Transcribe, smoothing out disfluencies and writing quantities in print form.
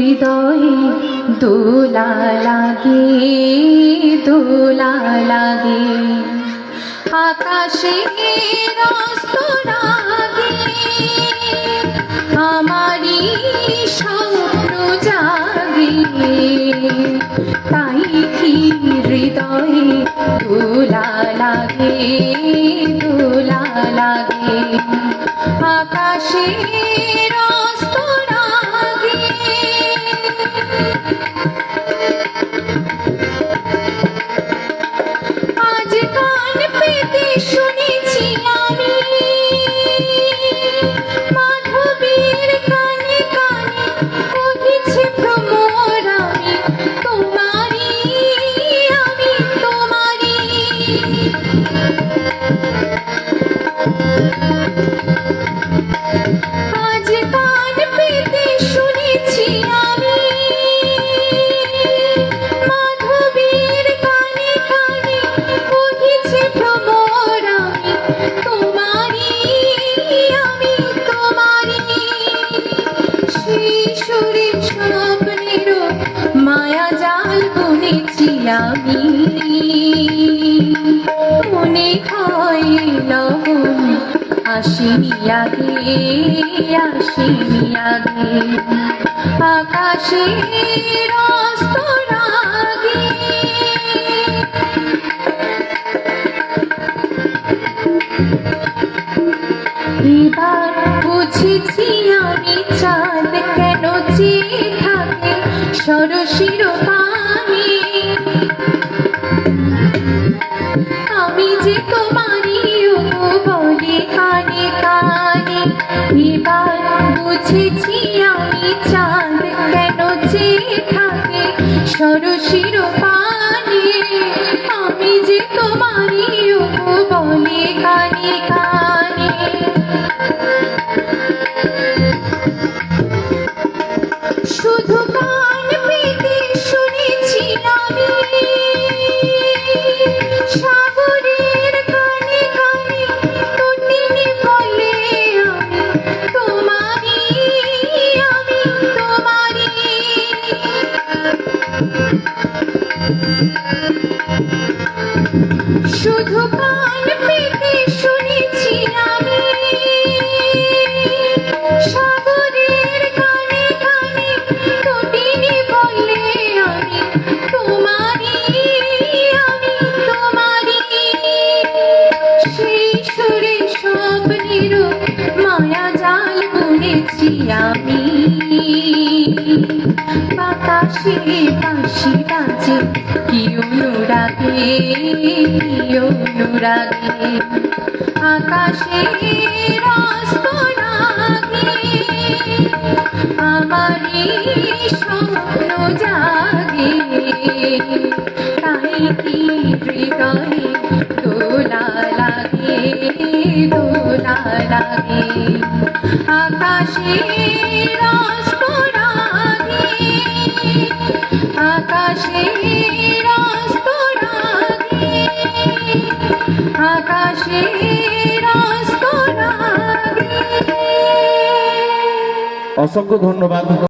হৃদয়ে দোলা লাগে, দোলা লাগে। আকাশের অস্তরাগে আমারই স্বপ্ন জাগে, তাই কি হৃদয়ে দোলা লাগে, দোলা লাগে। আকাশের অস্তরাগে আজ কান পেতে শুনেছি আমি মাধবীর কানে কানে কহিছে ভ্রমর আমি তোমারি, আমি তোমারি। আজ কান পেতে শুনেছি আমি মাধবীর কানে কানে কহিছে ভ্রমর আমি তোমারি, আমি তোমারি। সেই সুরে স্বপ্নের মায়া জাল বুনেছি আমি, মনে হয় লবণ আসিনি আগে, আসিনি আগে। আকাশের অস্তরাগে এবার বুঝেছি আমি চাঁদ কেন চেয়ে থাকে সরসির পানে। আমি যে তোমারই বলি কানে কানে, এবার বুঝেছি আমি চাঁদ কেন চেয়ে থাকে সরসির পানে। আমি যে তোমারই বলি কানে কানে। শুধু কান পেতে শুনেছি আমি সাগরের কানে কানে তটিনী বলে আমি তোমারি, আমি তোমারি। শুধু কান পেতে শুনেছি আমি সাগরের কানে কানে তটিনী বলে আমি তোমারি, আমি তোমারি। সেই সুরে স্বপ্নের মায়া জাল বুনেছি আমি, বাতাসে বাঁশি বাজে কি অনুরাগে, কি অনুরাগে। আকাশের অস্তরাগে আমারই স্বপ্ন জাগে, তাই কি হৃদয়ে দোলা লাগে, দোলা লাগে। আকাশের অস্তরাগে, আকাশের অস্তরাগে, আকাশের অস্তরাগে। অসংখ্য ধন্যবাদ।